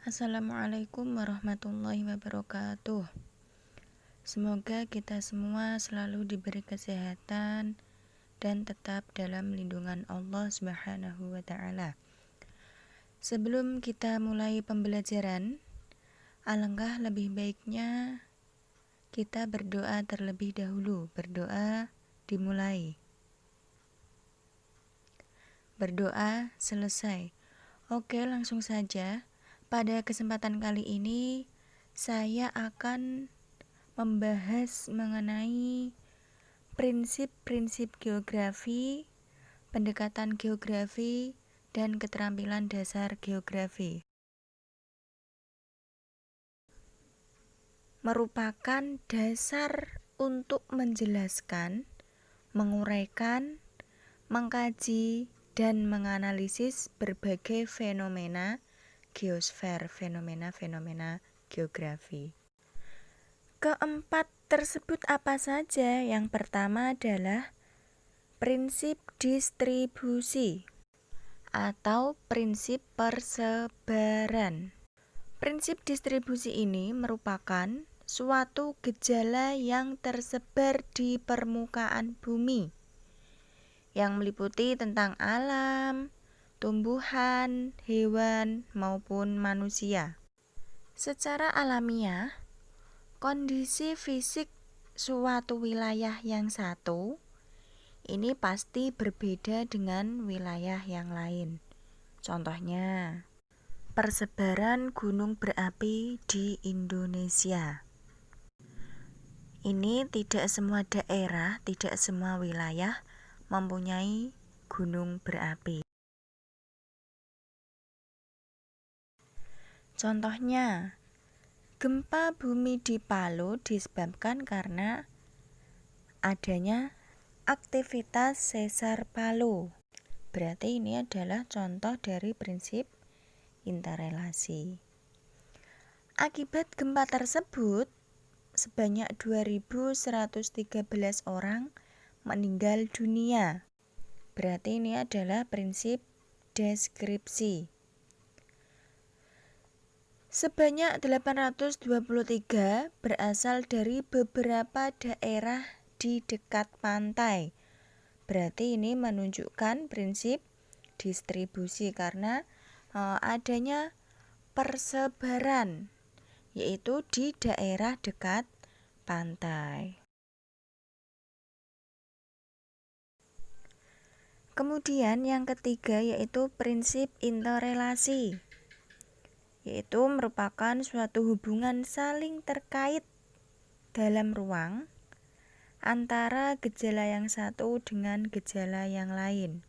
Assalamualaikum warahmatullahi wabarakatuh. Semoga kita semua selalu diberi kesehatan dan tetap dalam lindungan Allah Subhanahu wa taala. Sebelum kita mulai pembelajaran, alangkah lebih baiknya kita berdoa terlebih dahulu. Berdoa dimulai. Berdoa selesai. Oke, langsung saja. Pada kesempatan kali ini, saya akan membahas mengenai prinsip-prinsip geografi, pendekatan geografi, dan keterampilan dasar geografi. Merupakan dasar untuk menjelaskan, menguraikan, mengkaji, dan menganalisis berbagai fenomena geosfer, fenomena-fenomena geografi. Keempat tersebut apa saja? Yang pertama adalah prinsip distribusi atau prinsip persebaran. Prinsip distribusi ini merupakan suatu gejala yang tersebar di permukaan bumi yang meliputi tentang alam, tumbuhan, hewan, maupun manusia. Secara alamiah, kondisi fisik suatu wilayah yang satu ini pasti berbeda dengan wilayah yang lain. Contohnya, persebaran gunung berapi di Indonesia. Ini tidak semua daerah, tidak semua wilayah mempunyai gunung berapi. Contohnya, gempa bumi di Palu disebabkan karena adanya aktivitas sesar Palu. Berarti ini adalah contoh dari prinsip interrelasi. Akibat gempa tersebut, sebanyak 2.113 orang meninggal dunia. Berarti ini adalah prinsip deskripsi. Sebanyak 823 berasal dari beberapa daerah di dekat pantai. Berarti ini menunjukkan prinsip distribusi karena adanya persebaran, yaitu di daerah dekat pantai. Kemudian yang ketiga yaitu prinsip interrelasi, yaitu merupakan suatu hubungan saling terkait dalam ruang antara gejala yang satu dengan gejala yang lain.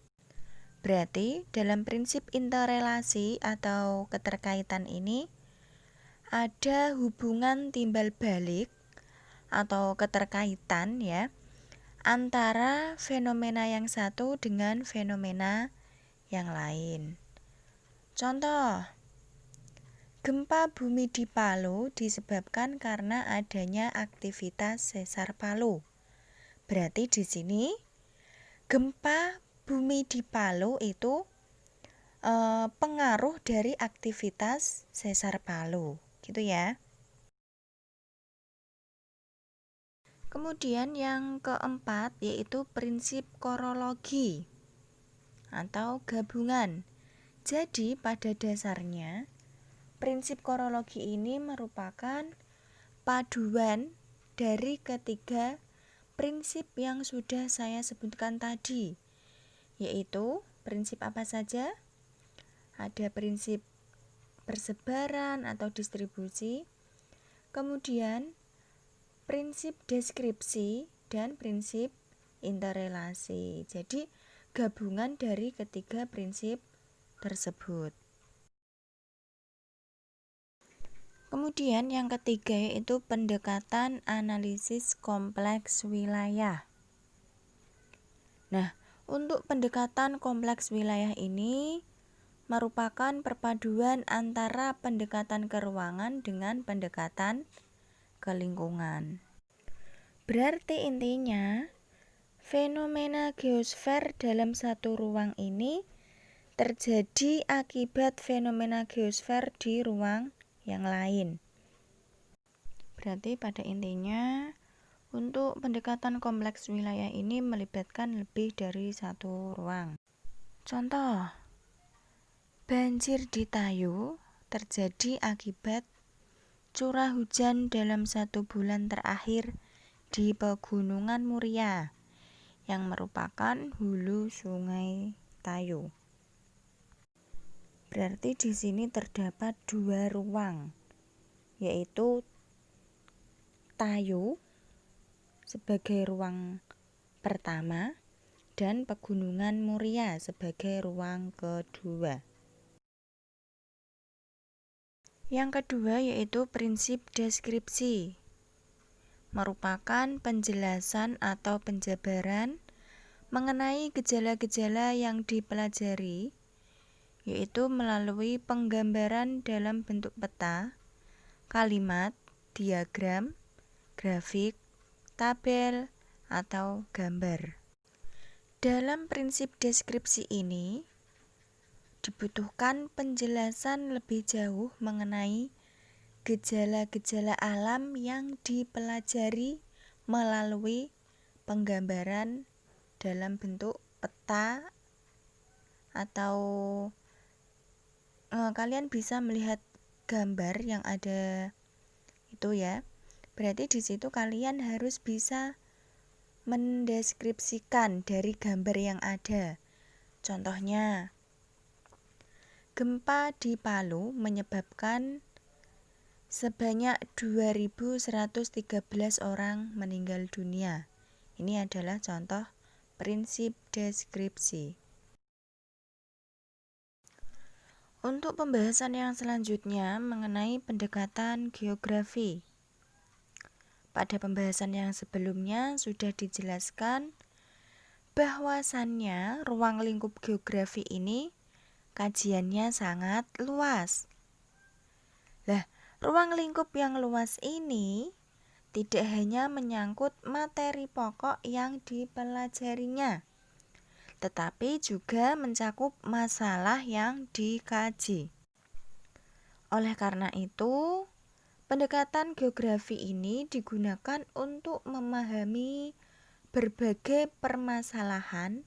Berarti dalam prinsip interrelasi atau keterkaitan ini ada hubungan timbal balik atau keterkaitan ya antara fenomena yang satu dengan fenomena yang lain. Contoh, gempa bumi di Palu disebabkan karena adanya aktivitas sesar Palu. Berarti di sini gempa bumi di Palu itu pengaruh dari aktivitas sesar Palu, gitu ya. Kemudian yang keempat yaitu prinsip korologi atau gabungan. Jadi pada dasarnya prinsip korologi ini merupakan paduan dari ketiga prinsip yang sudah saya sebutkan tadi, yaitu prinsip apa saja? Ada prinsip persebaran atau distribusi, kemudian prinsip deskripsi dan prinsip interrelasi. Jadi gabungan dari ketiga prinsip tersebut. Kemudian yang ketiga yaitu pendekatan analisis kompleks wilayah. Nah, untuk pendekatan kompleks wilayah ini merupakan perpaduan antara pendekatan keruangan dengan pendekatan ke lingkungan. Berarti intinya, fenomena geosfer dalam satu ruang ini terjadi akibat fenomena geosfer di ruang yang lain. Berarti pada intinya untuk pendekatan kompleks wilayah ini melibatkan lebih dari satu ruang. Contoh, banjir di Tayo terjadi akibat curah hujan dalam 1 bulan terakhir di Pegunungan Muria yang merupakan hulu sungai Tayo. Berarti di sini terdapat 2 ruang, yaitu Tayo sebagai ruang pertama dan Pegunungan Muria sebagai ruang kedua. Yang kedua yaitu prinsip deskripsi, merupakan penjelasan atau penjabaran mengenai gejala-gejala yang dipelajari, yaitu melalui penggambaran dalam bentuk peta, kalimat, diagram, grafik, tabel, atau gambar. Dalam prinsip deskripsi ini, dibutuhkan penjelasan lebih jauh mengenai gejala-gejala alam yang dipelajari melalui penggambaran dalam bentuk peta atau kalian bisa melihat gambar yang ada itu ya. Berarti di situ kalian harus bisa mendeskripsikan dari gambar yang ada. Contohnya, gempa di Palu menyebabkan sebanyak 2.113 orang meninggal dunia. Ini adalah contoh prinsip deskripsi. Untuk pembahasan yang selanjutnya mengenai pendekatan geografi. Pada pembahasan yang sebelumnya sudah dijelaskan bahwasannya ruang lingkup geografi ini kajiannya sangat luas. Ruang lingkup yang luas ini tidak hanya menyangkut materi pokok yang dipelajarinya, tetapi juga mencakup masalah yang dikaji. Oleh karena itu, pendekatan geografi ini digunakan untuk memahami berbagai permasalahan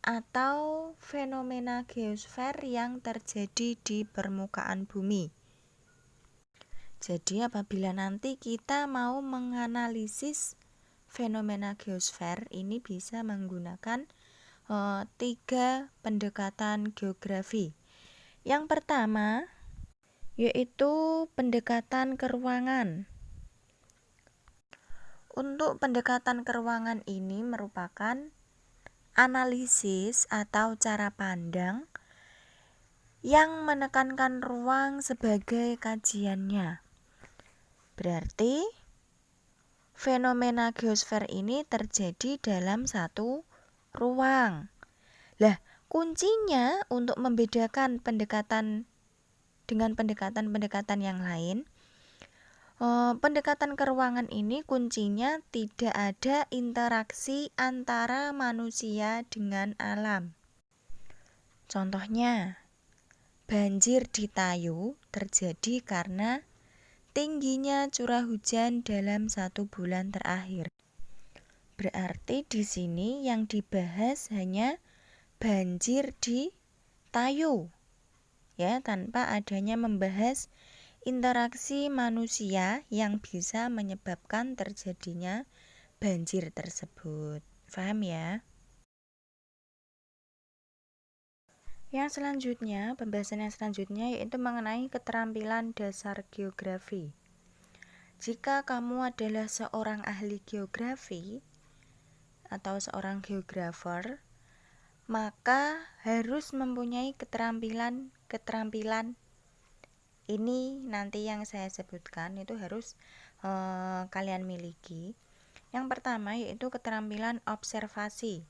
atau fenomena geosfer yang terjadi di permukaan bumi. Jadi apabila nanti kita mau menganalisis fenomena geosfer ini bisa menggunakan 3 pendekatan geografi. Yang pertama yaitu pendekatan keruangan. Untuk pendekatan keruangan ini merupakan analisis atau cara pandang yang menekankan ruang sebagai kajiannya. Berarti fenomena geosfer ini terjadi dalam satu ruang. Kuncinya untuk membedakan pendekatan dengan pendekatan-pendekatan yang lain, pendekatan keruangan ini kuncinya tidak ada interaksi antara manusia dengan alam. Contohnya, banjir di Tayo terjadi karena tingginya curah hujan dalam 1 bulan terakhir. Berarti di sini yang dibahas hanya banjir di Tayo, ya, tanpa adanya membahas interaksi manusia yang bisa menyebabkan terjadinya banjir tersebut. Paham ya? Yang selanjutnya, pembahasan yang selanjutnya yaitu mengenai keterampilan dasar geografi. Jika kamu adalah seorang ahli geografi atau seorang geografer, maka harus mempunyai keterampilan ini nanti yang saya sebutkan itu harus kalian miliki. Yang pertama yaitu keterampilan observasi,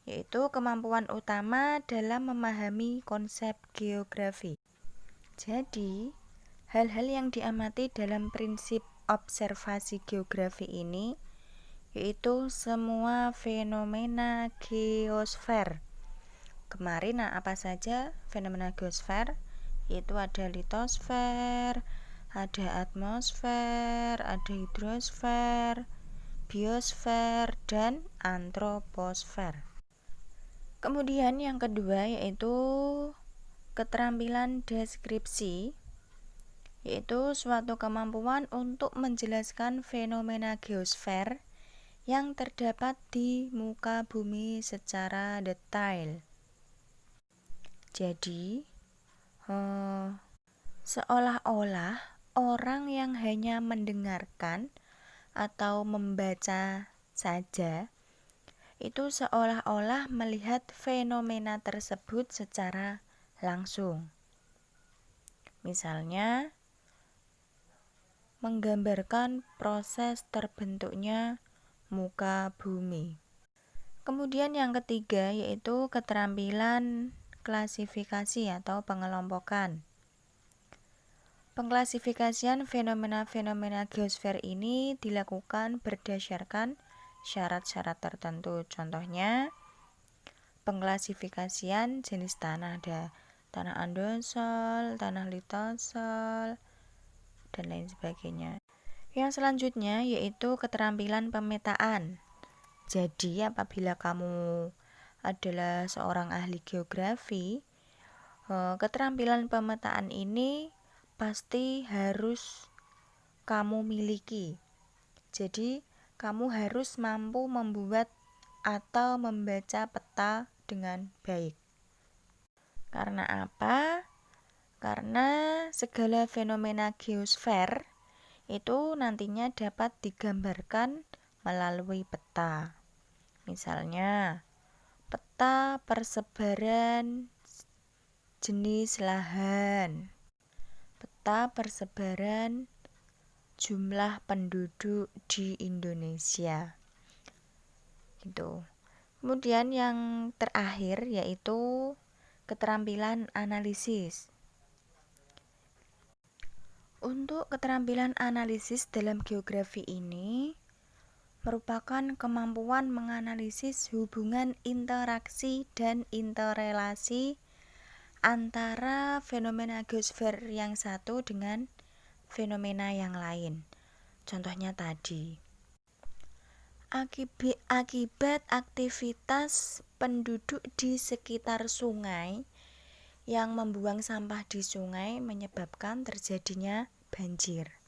yaitu kemampuan utama dalam memahami konsep geografi. Jadi, hal-hal yang diamati dalam prinsip observasi geografi ini yaitu semua fenomena geosfer, kemarin, apa saja fenomena geosfer? Yaitu ada litosfer, ada atmosfer, ada hidrosfer, biosfer, dan antroposfer. Kemudian yang kedua yaitu keterampilan deskripsi, yaitu suatu kemampuan untuk menjelaskan fenomena geosfer yang terdapat di muka bumi secara detail. Jadi, seolah-olah orang yang hanya mendengarkan atau membaca saja itu seolah-olah melihat fenomena tersebut secara langsung. Misalnya, menggambarkan proses terbentuknya muka bumi. Kemudian yang ketiga yaitu keterampilan klasifikasi atau pengelompokan. Pengklasifikasian fenomena-fenomena geosfer ini dilakukan berdasarkan syarat-syarat tertentu. Contohnya, pengklasifikasian jenis tanah, ada tanah andosol, tanah litosol, dan lain sebagainya. Yang selanjutnya yaitu keterampilan pemetaan. Jadi apabila kamu adalah seorang ahli geografi, keterampilan pemetaan ini pasti harus kamu miliki. Jadi kamu harus mampu membuat atau membaca peta dengan baik. Karena apa? Karena segala fenomena geosfer itu nantinya dapat digambarkan melalui peta. Misalnya, peta persebaran jenis lahan, peta persebaran jumlah penduduk di Indonesia. Gitu. Kemudian yang terakhir yaitu keterampilan analisis. Untuk keterampilan analisis dalam geografi ini merupakan kemampuan menganalisis hubungan interaksi dan interrelasi antara fenomena geosfer yang satu dengan fenomena yang lain. Contohnya tadi, akibat aktivitas penduduk di sekitar sungai yang membuang sampah di sungai menyebabkan terjadinya banjir.